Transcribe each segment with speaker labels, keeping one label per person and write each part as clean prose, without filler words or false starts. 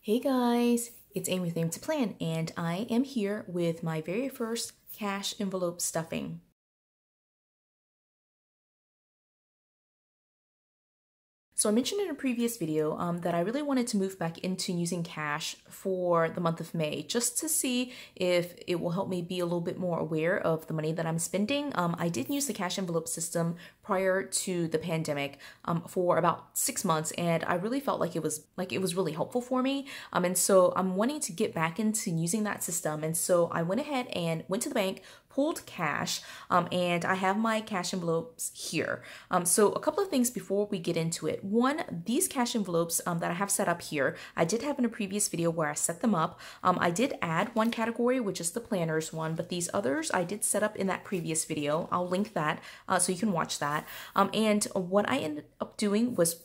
Speaker 1: Hey guys, it's Amy with Aim to Plan, and I am here with my very first cash envelope stuffing. So I mentioned in a previous video that I really wanted to move back into using cash for the month of May, just to see if it will help me be a little bit more aware of the money that I'm spending. I did use the cash envelope system prior to the pandemic for about 6 months, and I really felt like it was really helpful for me. And so I'm wanting to get back into using that system. And so I went ahead and went to the bank, pulled cash, and I have my cash envelopes here. So a couple of things before we get into it. One, these cash envelopes that I have set up here, I did have in a previous video where I set them up. I did add one category, which is the planners one, but these others I did set up in that previous video. I'll link that so you can watch that. And what I ended up doing was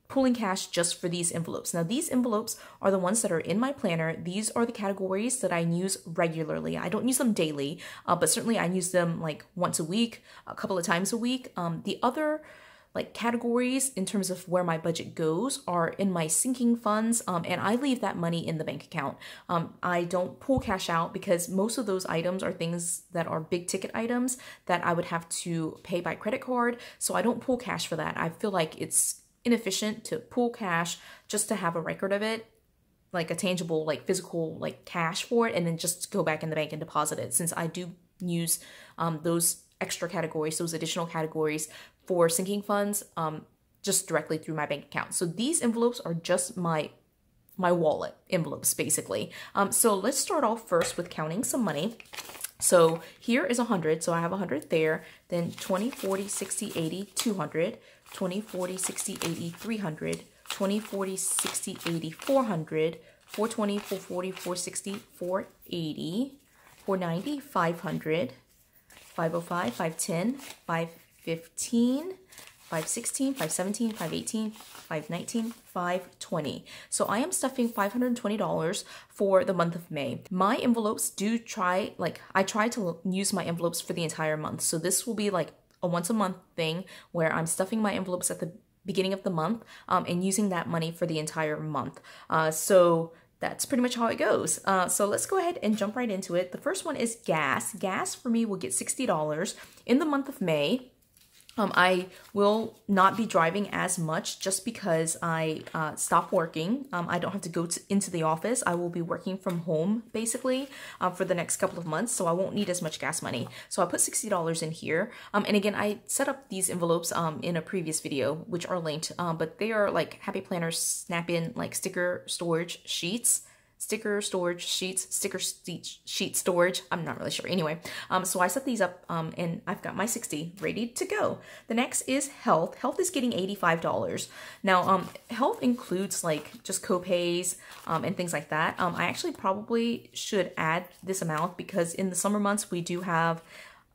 Speaker 1: pulling cash just for these envelopes. Now these envelopes are the ones that are in my planner. These are the categories that I use regularly. I don't use them daily, but certainly I use them like once a week, a couple of times a week. The other categories in terms of where my budget goes are in my sinking funds, and I leave that money in the bank account. I don't pull cash out because most of those items are things that are big ticket items that I would have to pay by credit card, so I don't pull cash for that. I feel like it's inefficient to pull cash just to have a record of it, like a tangible, like physical, like cash for it, and then just go back in the bank and deposit it, since I do use those extra categories, those additional categories for sinking funds just directly through my bank account. So these envelopes are just my wallet envelopes, basically. So let's start off first with counting some money. So here is 100, so I have 100 there, then 20, 40, 60, 80, 200, 20, 40, 60, 80, 300, 20, 40, 60, 80, 400, 420, 440, 460, 480, 490, 500, 505, 510, 515, 516, 517, 518, 519, 520. So I am stuffing $520 for the month of May. My envelopes do I try to use my envelopes for the entire month. So this will be like a once a month thing where I'm stuffing my envelopes at the beginning of the month and using that money for the entire month. So that's pretty much how it goes. So let's go ahead and jump right into it. The first one is gas. Gas for me will get $60 in the month of May. I will not be driving as much just because I stopped working. I don't have to go into the office. I will be working from home basically for the next couple of months, so I won't need as much gas money. So I put $60 in here. And again, I set up these envelopes in a previous video, which are linked, but they are like Happy Planner snap-in like sticker storage sheets. Sticker sheet storage. I'm not really sure. Anyway, so I set these up and I've got my 60 ready to go. The next is health. Health is getting $85. Now, health includes like just co-pays and things like that. I actually probably should add this amount because in the summer months we do have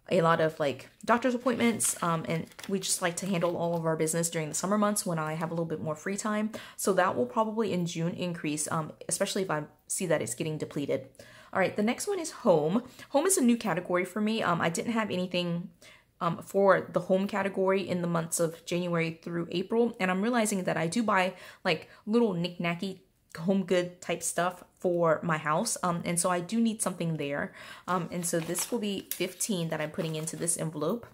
Speaker 1: a lot of like doctor's appointments, and we just like to handle all of our business during the summer months when I have a little bit more free time. So that will probably in June increase, especially if I see that it's getting depleted. All right, the next one is home. Home is a new category for me. I didn't have anything for the home category in the months of January through April, and I'm realizing that I do buy like little knick-knacky home good type stuff for my house, and so I do need something there, and so this will be 15 that I'm putting into this envelope.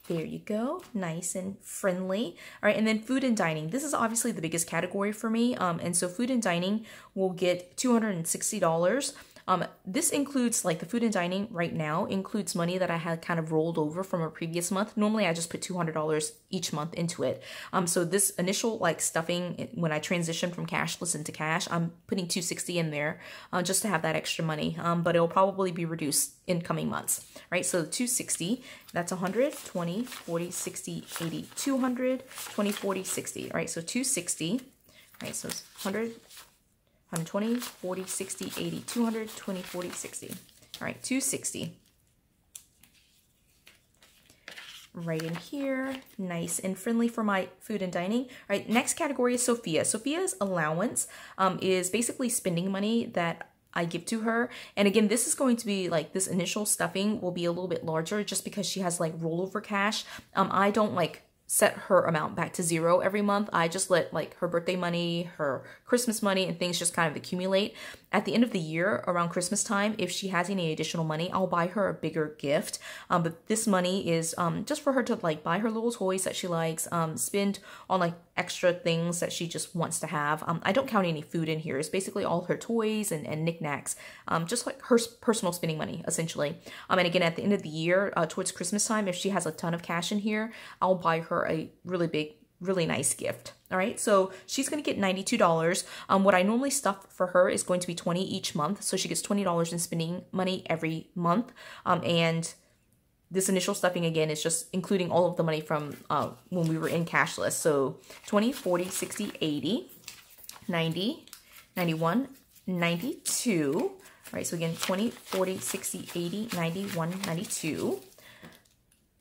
Speaker 1: There you go, nice and friendly. All right, and then food and dining. This is obviously the biggest category for me, and so food and dining will get $260. This includes like the food and dining right now includes money that I had kind of rolled over from a previous month. Normally I just put $200 each month into it. So this initial like stuffing, when I transition from cashless into cash, I'm putting $260 in there just to have that extra money. But it'll probably be reduced in coming months, right? So $260, that's 100, 20, 40, 60, 80, 200, 20, 40, 60. All right, so $260, all right, so it's 100, 120, 40, 60, 80, 200, 20, 40, 60. All right, $260. Right in here, nice and friendly for my food and dining. All right, next category is Sophia. Sophia's allowance is basically spending money that I give to her. And again, this is going to be like this initial stuffing will be a little bit larger just because she has like rollover cash. I don't like set her amount back to zero every month. I just let like her birthday money, her Christmas money, and things just kind of accumulate. At the end of the year, around Christmas time, if she has any additional money, I'll buy her a bigger gift. But this money is just for her to like buy her little toys that she likes, spend on like extra things that she just wants to have. I don't count any food in here. It's basically all her toys and knickknacks, just like her personal spending money, essentially. And again, at the end of the year, towards Christmas time, if she has a ton of cash in here, I'll buy her a really big, really nice gift. All right, so she's going to get $92. What I normally stuff for her is going to be $20 each month. So she gets $20 in spending money every month. And this initial stuffing, again, is just including all of the money from when we were in cashless. So 20, 40, 60, 80, 90, 91, 92. All right, so again, 20, 40, 60, 80, 91, 92.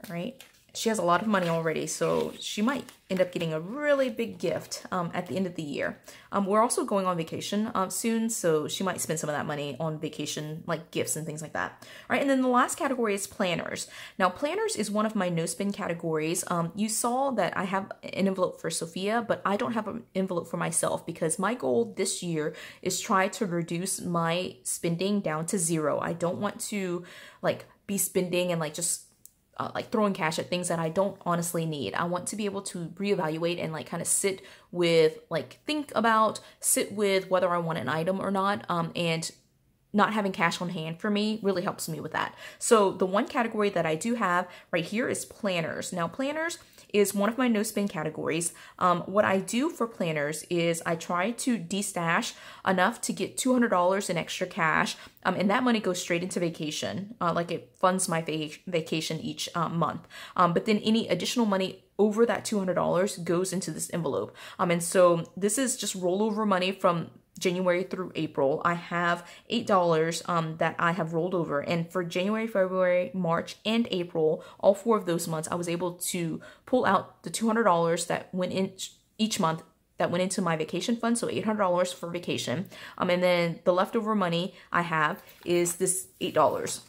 Speaker 1: All right. She has a lot of money already, so she might end up getting a really big gift at the end of the year. We're also going on vacation soon, so she might spend some of that money on vacation, like gifts and things like that. All right, and then the last category is planners. Now, planners is one of my no-spend categories. You saw that I have an envelope for Sophia, but I don't have an envelope for myself because my goal this year is try to reduce my spending down to zero. I don't want to like be spending and like just like throwing cash at things that I don't honestly need. I want to be able to reevaluate and like kind of sit with sit with whether I want an item or not. And not having cash on hand for me really helps me with that. So the one category that I do have right here is planners. Now, planners is one of my no-spend categories. What I do for planners is I try to destash enough to get $200 in extra cash, and that money goes straight into vacation. Like it funds my vacation each month. But then any additional money over that $200 goes into this envelope. And so this is just rollover money from January through April. I have $8 that I have rolled over, and for January, February, March, and April, all 4 of those months, I was able to pull out the $200 that went in each month that went into my vacation fund, so $800 for vacation. And then the leftover money I have is this $8.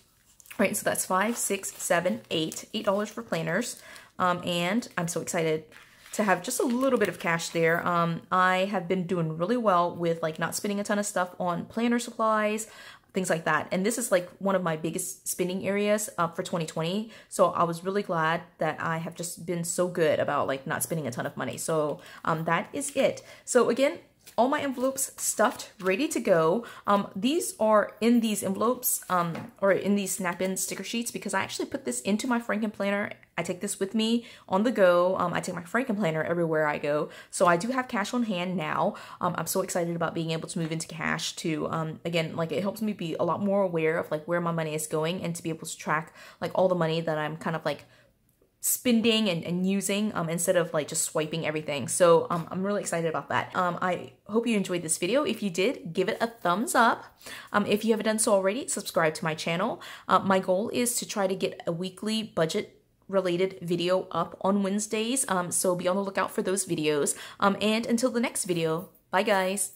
Speaker 1: Right, so that's 5, 6, 7, 8, $8 for planners. And I'm so excited to have just a little bit of cash there. I have been doing really well with like not spending a ton of stuff on planner supplies, things like that. And this is like one of my biggest spending areas for 2020. So I was really glad that I have just been so good about like not spending a ton of money. So that is it. So again, all my envelopes stuffed, ready to go. These are in these envelopes or in these snap-in sticker sheets because I actually put this into my Franken planner. I take this with me on the go. I take my Franken planner everywhere I go. So I do have cash on hand now. I'm so excited about being able to move into cash to, again, like it helps me be a lot more aware of like where my money is going and to be able to track like all the money that I'm kind of like spending and using instead of like just swiping everything. So I'm really excited about that. I hope you enjoyed this video. If you did, give it a thumbs up. If you haven't done so already, subscribe to my channel. My goal is to try to get a weekly budget related video up on Wednesdays. So be on the lookout for those videos. And until the next video, bye guys.